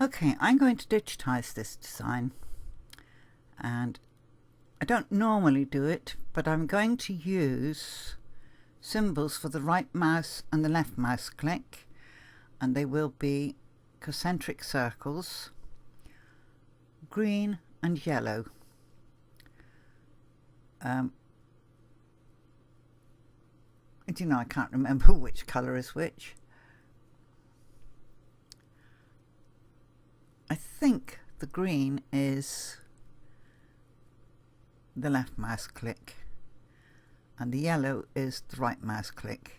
Okay, I'm going to digitize this design, and I don't normally do it, but I'm going to use symbols for the right mouse and the left mouse click, and they will be concentric circles, green and yellow. You know, I can't remember which colour is which. I think the green is the left mouse click and the yellow is the right mouse click.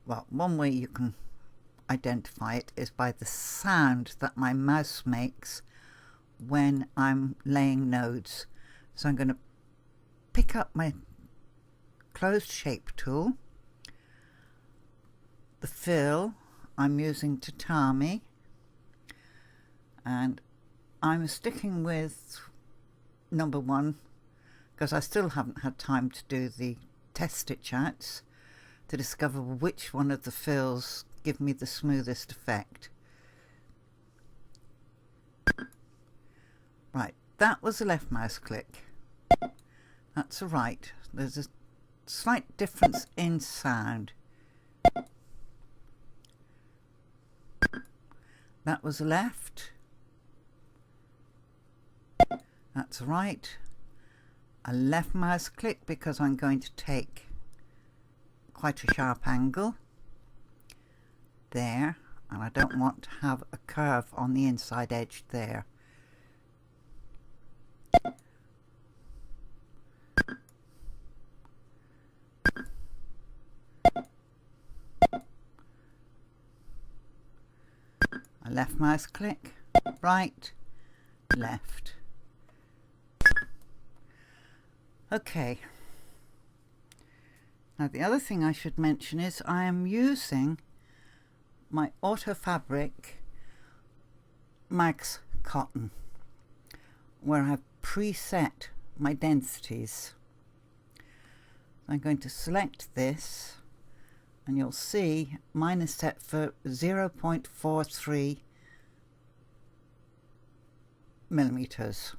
Well, one way you can identify it is by the sound that my mouse makes when I'm laying nodes. So I'm going to pick up my closed shape tool. The fill I'm using Tatami, and I'm sticking with number 1 because I still haven't had time to do the test stitch outs to discover which one of the fills give me the smoothest effect. Right, that was a left mouse click. That's a right. There's a slight difference in sound. That was a left. That's a right. A left mouse click because I'm going to take quite a sharp angle there, and I don't want to have a curve on the inside edge there. A left mouse click, right, left. Okay. Now the other thing I should mention is I am using my Autofabric Max Cotton, where I've preset my densities. I'm going to select this, and you'll see mine is set for 0.43 millimeters.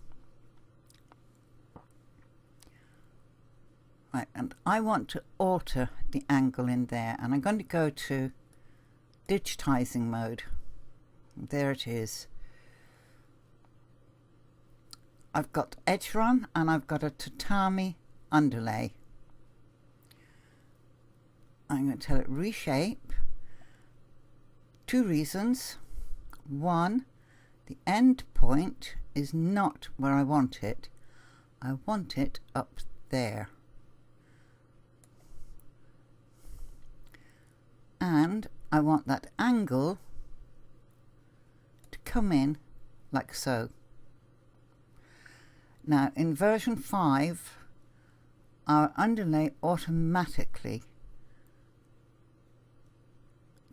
Right, and I want to alter the angle in there, and I'm going to go to digitizing mode. There it is. I've got edge run and I've got a tatami underlay. I'm going to tell it reshape. 2 reasons. 1, the end point is not where I want it. I want it up there. And I want that angle to come in like so. Now in version 5, our underlay automatically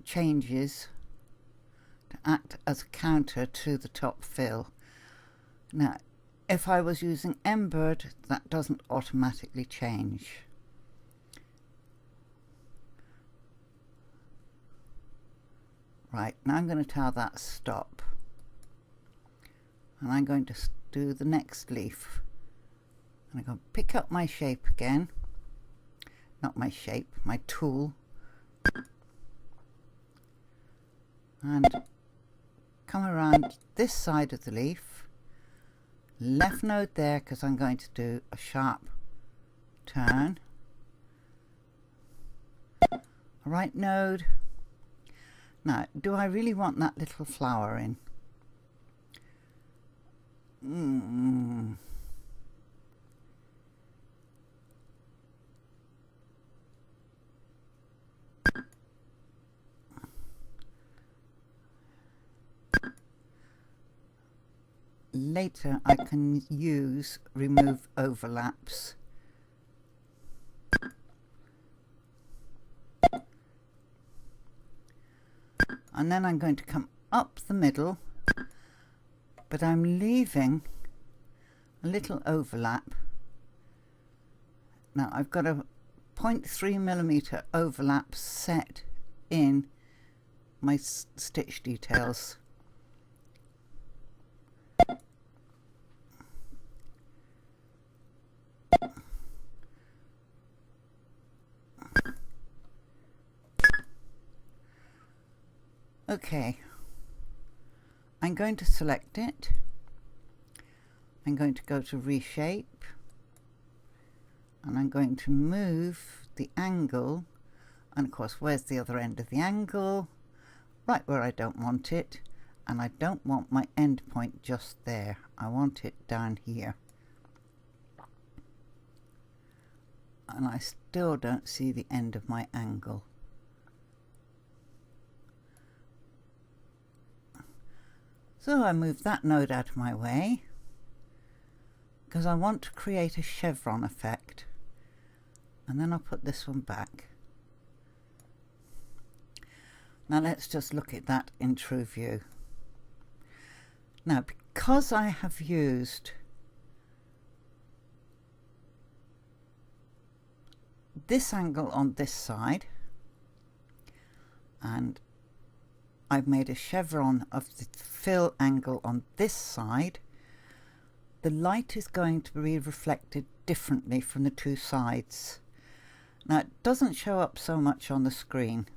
changes to act as a counter to the top fill. Now if I was using Embird, that doesn't automatically change. Right, now I'm going to tell that stop, and I'm going to do the next leaf, and I'm going to pick up my shape again, not my shape, my tool, and come around this side of the leaf, left node there because I'm going to do a sharp turn, right node. Now, do I really want that little flower in? Later I can use remove overlaps. And then I'm going to come up the middle, but I'm leaving a little overlap. Now I've got a 0.3 millimeter overlap set in my stitch details. Okay, I'm going to select it. I'm going to go to reshape, and I'm going to move the angle, and of course where's the other end of the angle? Right where I don't want it, and I don't want my end point just there. I want it down here. And I still don't see the end of my angle. So I move that node out of my way because I want to create a chevron effect, and then I'll put this one back. Now let's just look at that in true view. Now, because I have used this angle on this side, and I've made a chevron of the fill angle on this side, the light is going to be reflected differently from the two sides. Now, it doesn't show up so much on the screen,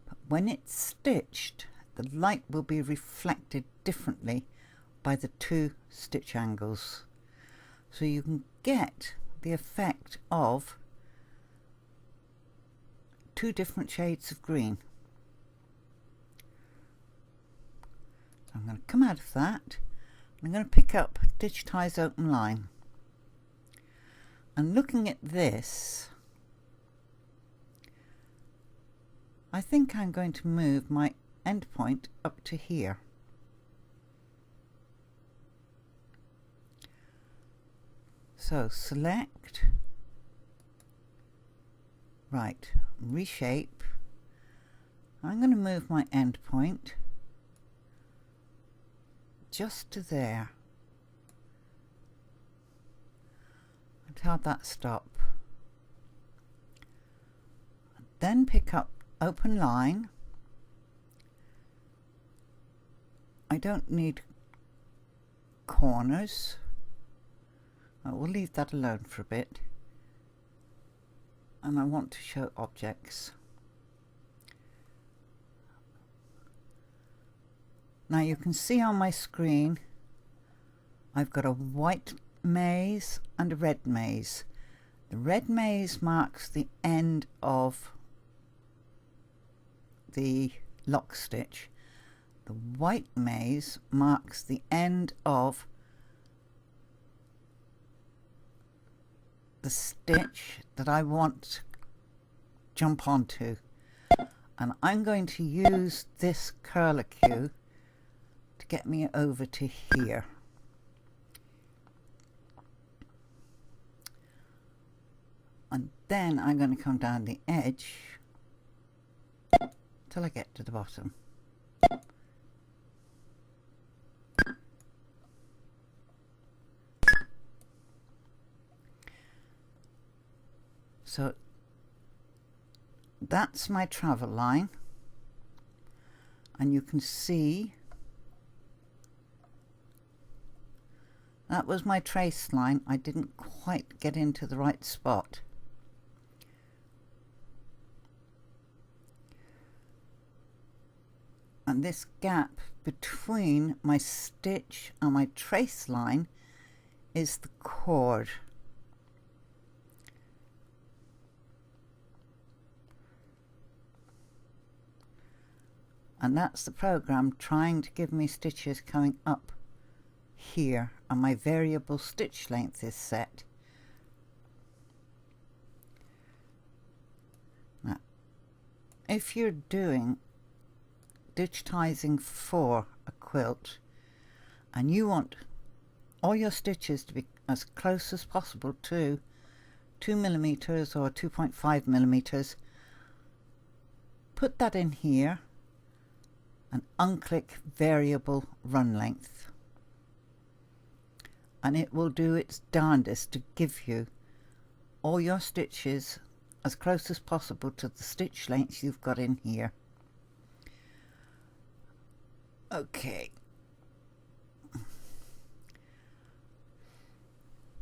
but when it's stitched, the light will be reflected differently by the two stitch angles. So you can get the effect of two different shades of green. I'm going to come out of that. I'm going to pick up Digitize Open Line. And looking at this, I think I'm going to move my endpoint up to here. So select, right, reshape. I'm going to move my endpoint just to there and have that stop. Then pick up Open Line. I don't need corners. We'll leave that alone for a bit. And I want to show objects. Now you can see on my screen I've got a white maze and a red maze. The red maze marks the end of the lock stitch. The white maze marks the end of the stitch that I want to jump onto. And I'm going to use this curlicue to get me over to here. And then I'm going to come down the edge till I get to the bottom. So that's my travel line, and you can see that was my trace line. I didn't quite get into the right spot. And this gap between my stitch and my trace line is the cord. And that's the program trying to give me stitches coming up here, and my variable stitch length is set. Now, if you're doing digitizing for a quilt and you want all your stitches to be as close as possible to 2mm or 2.5mm, put that in here and unclick variable run length, and it will do its darndest to give you all your stitches as close as possible to the stitch length you've got in here. Okay.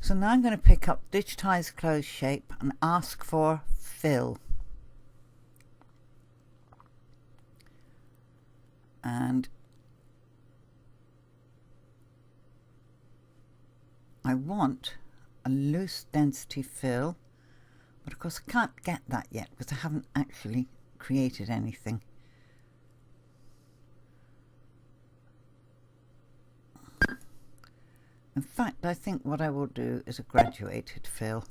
So now I'm going to pick up Digitize Close Shape and ask for Fill. And I want a loose density fill, but of course I can't get that yet because I haven't actually created anything. In fact, I think what I will do is a graduated fill.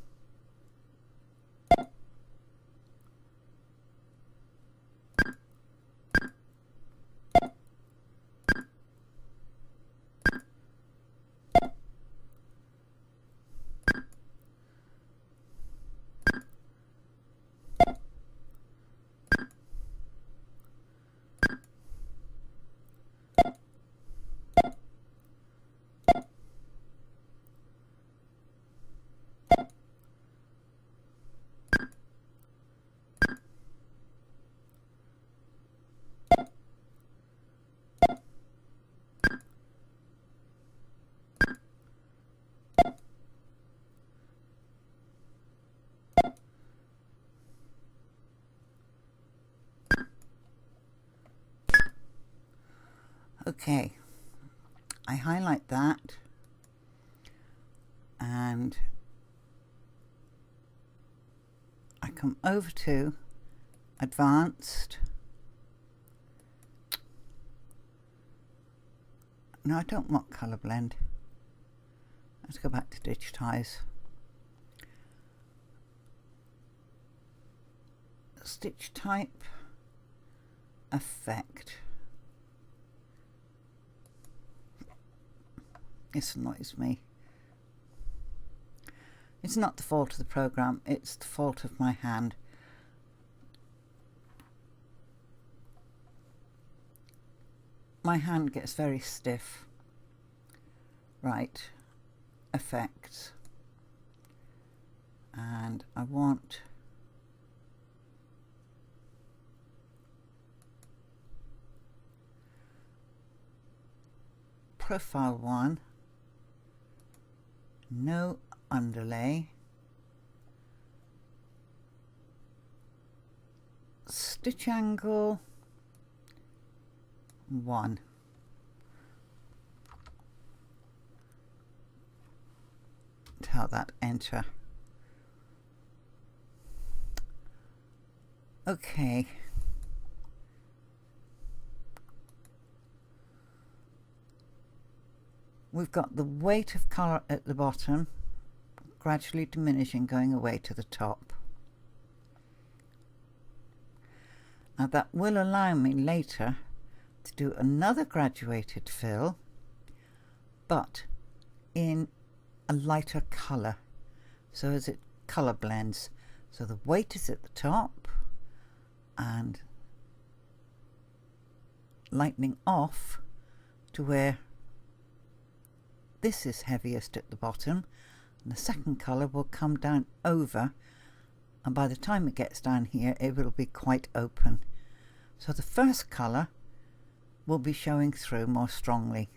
Okay, I highlight that and I come over to Advanced. No, I don't want Color Blend. Let's go back to Digitize. Stitch Type, Effect. This annoys me. It's not the fault of the program, it's the fault of my hand. My hand gets very stiff. Right, Effects. And I want Profile 1. No underlay, stitch angle 1. Tell that enter. Okay. We've got the weight of colour at the bottom, gradually diminishing, going away to the top. Now that will allow me later to do another graduated fill, but in a lighter colour, so as it colour blends. So the weight is at the top and lightening off to where this is heaviest at the bottom, and the second colour will come down over, and by the time it gets down here it will be quite open. So the first colour will be showing through more strongly.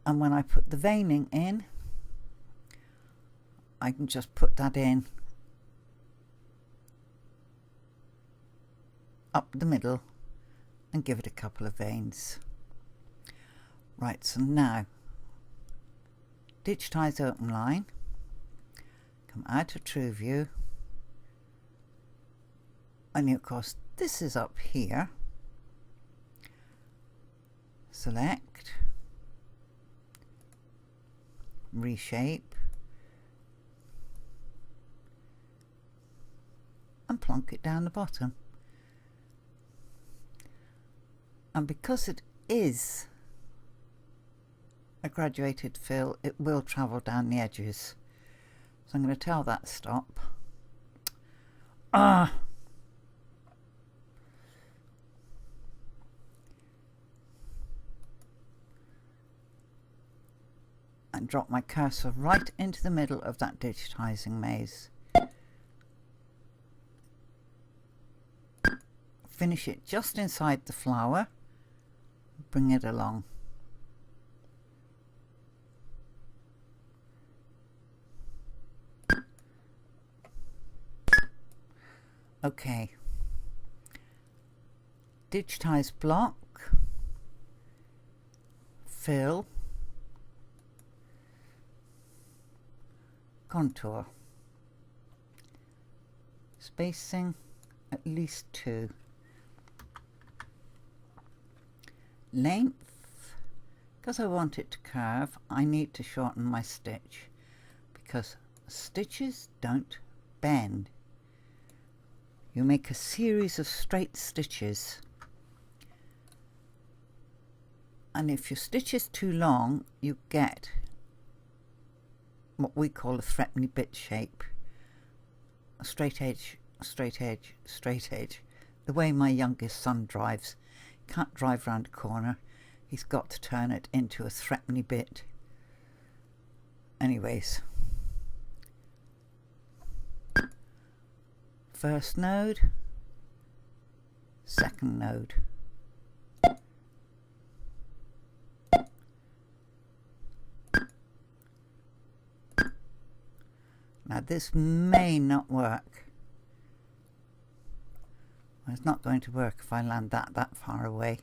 And when I put the veining in, I can just put that in up the middle and give it a couple of veins. Right, so now Digitize Open Line, come out of True View, and of course this is up here. Select, Reshape, and plonk it down the bottom. And because it is a graduated fill, it will travel down the edges. So I'm going to tell that stop. And drop my cursor right into the middle of that digitizing maze. finish it just inside the flower, bring it along. Okay, digitize block, fill, contour, spacing at least 2, length, because I want it to curve, I need to shorten my stitch because stitches don't bend. You make a series of straight stitches, and if your stitch is too long you get what we call a threepenny bit shape, a straight edge, straight edge, straight edge. The way my youngest son drives, he can't drive round a corner, he's got to turn it into a threepenny bit. Anyways, first node, second node. Now this may not work. Well, it's not going to work if I land that far away.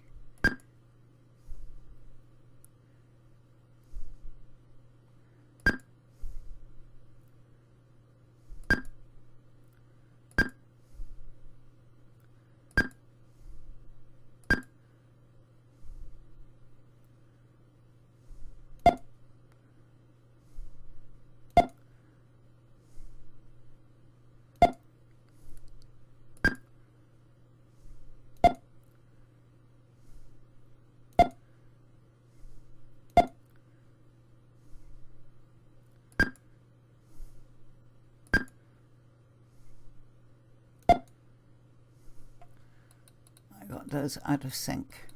Got those out of sync.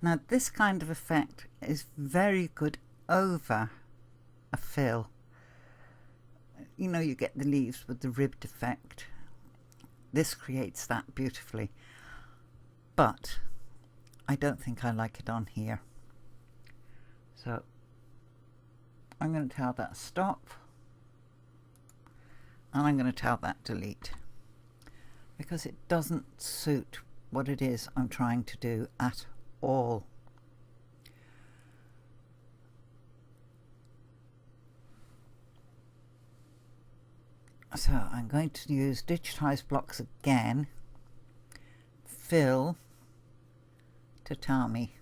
Now this kind of effect is very good over a fill. You know, you get the leaves with the ribbed effect. This creates that beautifully. But I don't think I like it on here. So I'm going to tell that stop. And I'm going to tell that delete. Because it doesn't suit what it is I'm trying to do at all. So I'm going to use digitize blocks again, fill, tatami.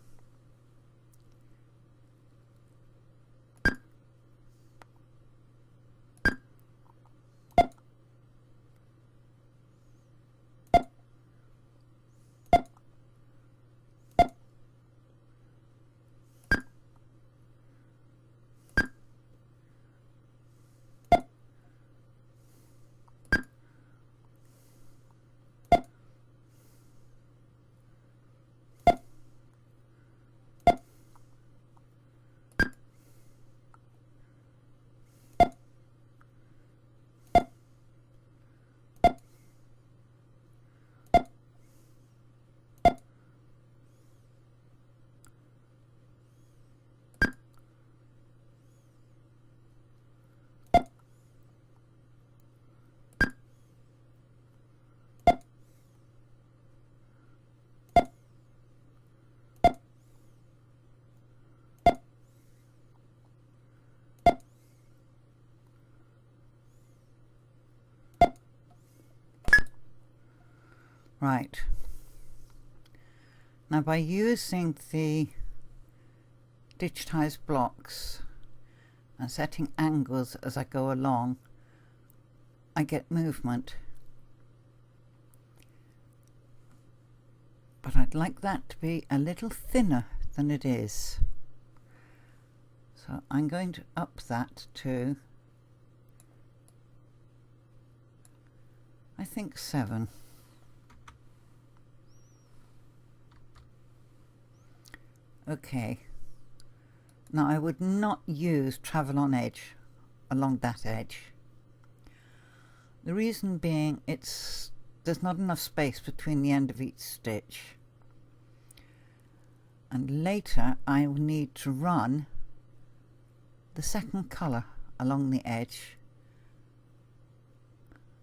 Right. Now by using the digitized blocks and setting angles as I go along, I get movement. But I'd like that to be a little thinner than it is. So I'm going to up that to, I think, 7. Okay. Now I would not use travel on edge along that edge. The reason being there's not enough space between the end of each stitch. And later I will need to run the second colour along the edge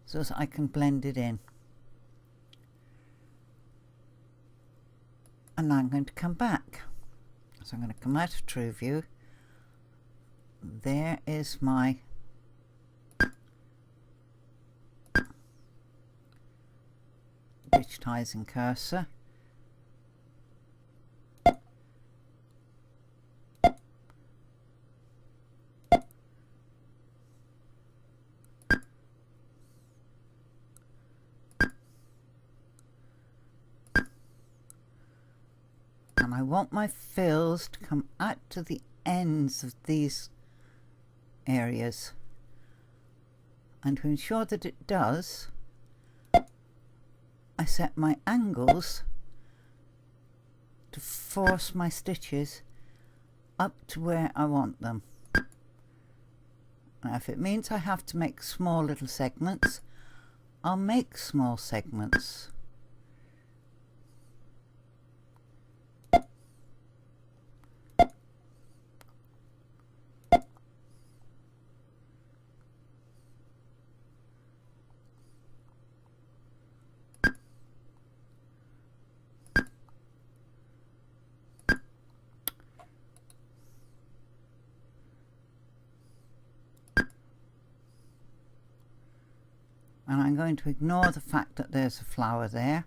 so that I can blend it in. And now I'm going to come back. So I'm going to come out of True View. There is my digitizing cursor. And I want my fills to come out to the ends of these areas. And to ensure that it does, I set my angles to force my stitches up to where I want them. Now if it means I have to make small little segments, I'll make small segments. And I'm going to ignore the fact that there's a flower there.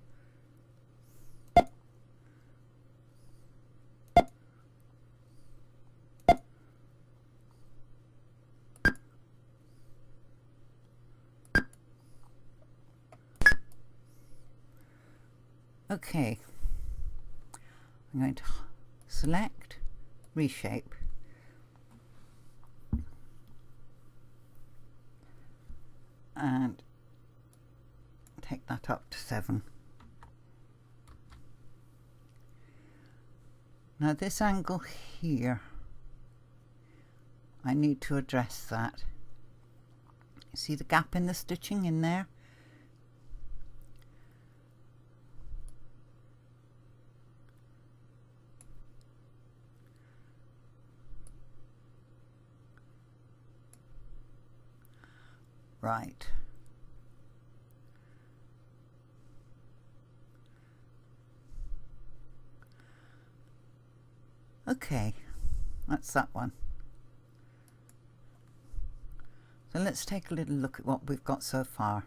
Okay, I'm going to select, reshape. And take that up to 7. Now this angle here, I need to address that. You see the gap in the stitching in there? Right. Okay, that's that one. So let's take a little look at what we've got so far.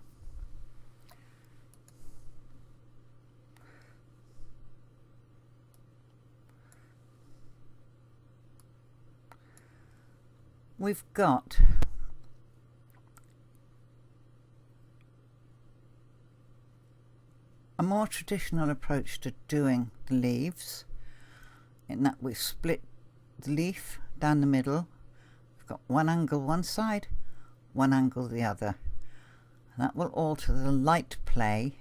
We've got a more traditional approach to doing the leaves, in that we've split the leaf down the middle. We've got one angle one side, one angle the other. And that will alter the light play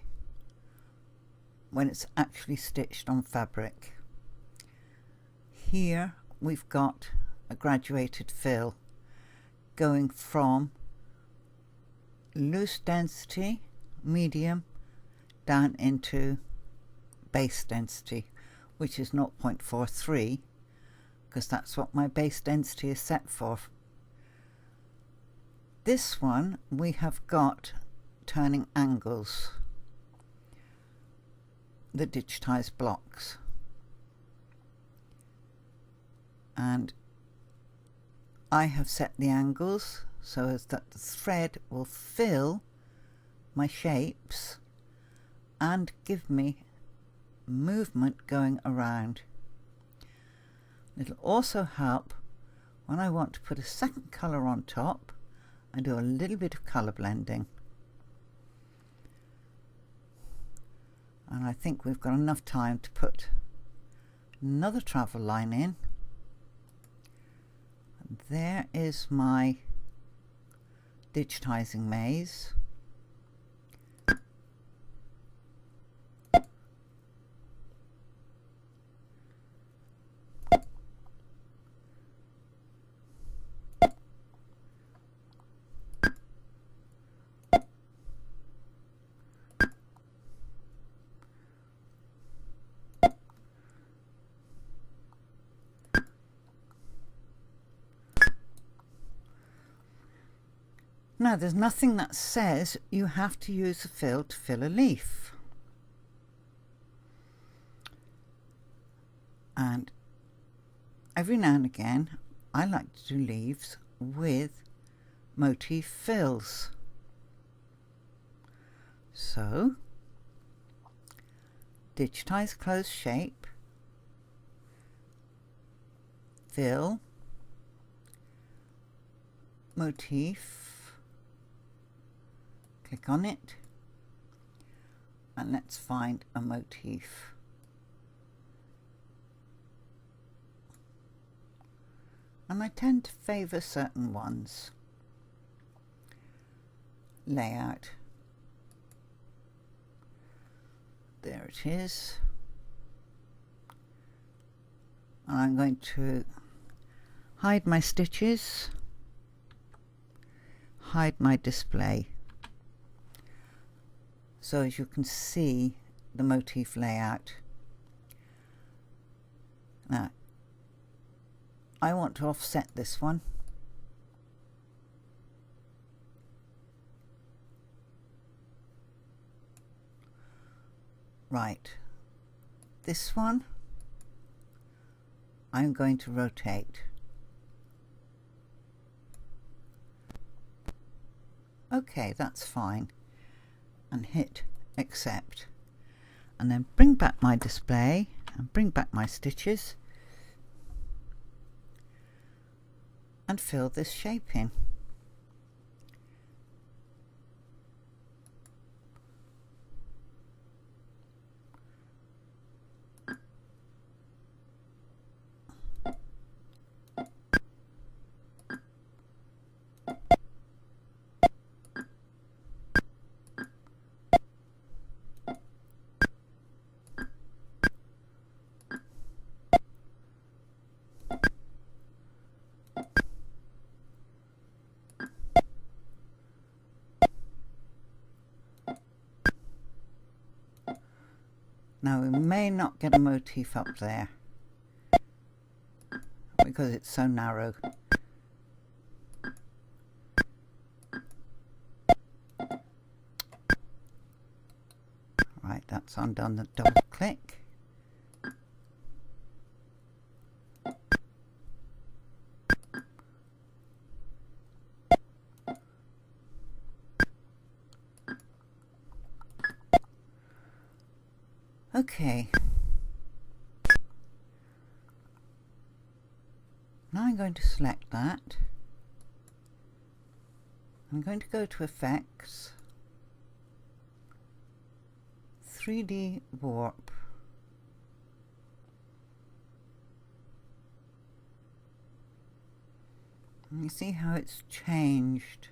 when it's actually stitched on fabric. Here we've got a graduated fill going from loose density, medium, down into base density, which is 0.43, because that's what my base density is set for. This one we have got turning angles, the digitized blocks, and I have set the angles so as that the thread will fill my shapes and give me movement going around. It'll also help when I want to put a second colour on top and do a little bit of colour blending. And I think we've got enough time to put another travel line in. And there is my digitizing maze. Now, there's nothing that says you have to use a fill to fill a leaf. And every now and again, I like to do leaves with motif fills. So, digitize closed shape, fill, motif, click on it, and let's find a motif. And I tend to favour certain ones. Layout. There it is. And I'm going to hide my stitches, hide my display. So as you can see the motif layout. Now, I want to offset this one. Right, this one I'm going to rotate. Okay, that's fine. And hit accept. And then bring back my display and bring back my stitches and fill this shape in. Now we may not get a motif up there because it's so narrow. Right, that's undone the double click. Okay, now I'm going to select that. I'm going to go to Effects, 3D Warp. And you see how it's changed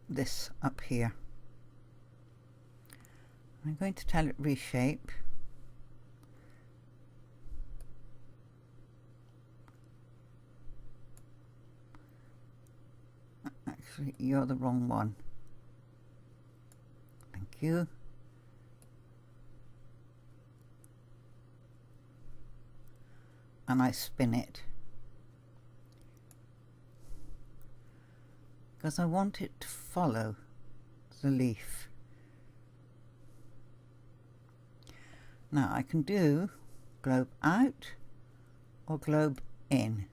this up here. I'm going to tell it reshape. Actually, you're the wrong one. Thank you. And I spin it because I want it to follow the leaf. Now I can do globe out or globe in.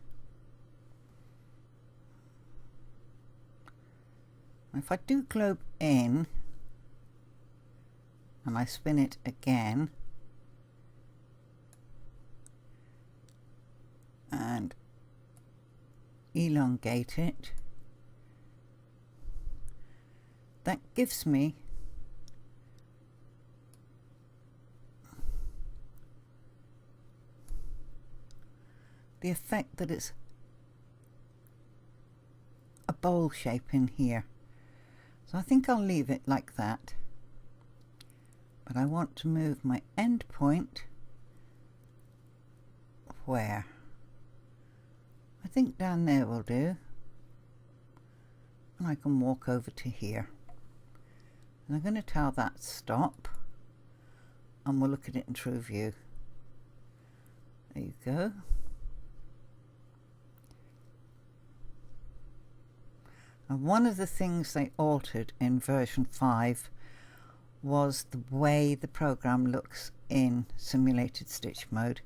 If I do globe in and I spin it again and elongate it, that gives me the effect that it's a bowl shape in here. So I think I'll leave it like that, but I want to move my end point where? I think down there will do, and I can walk over to here, and I'm going to tell that stop, and we'll look at it in true view. There you go. And one of the things they altered in version 5 was the way the program looks in simulated stitch mode.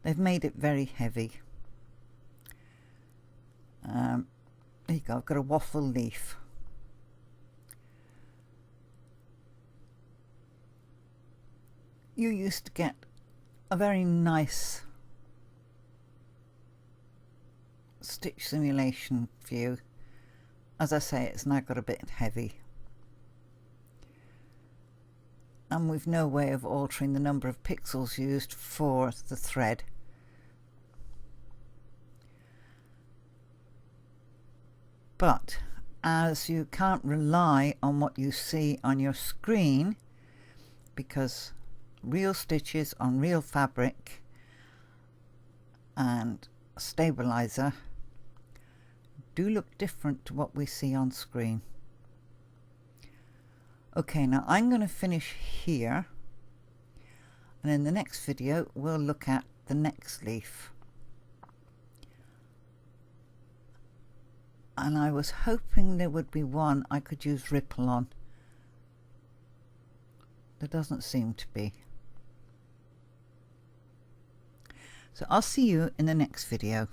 They've made it very heavy. There you go, I've got a waffle leaf. You used to get a very nice stitch simulation view. As I say, it's now got a bit heavy. And we've no way of altering the number of pixels used for the thread. But as you can't rely on what you see on your screen, because real stitches on real fabric and stabilizer do look different to what we see on screen. Okay, now I'm going to finish here, and in the next video we'll look at the next leaf. And I was hoping there would be one I could use ripple on. There doesn't seem to be. So I'll see you in the next video.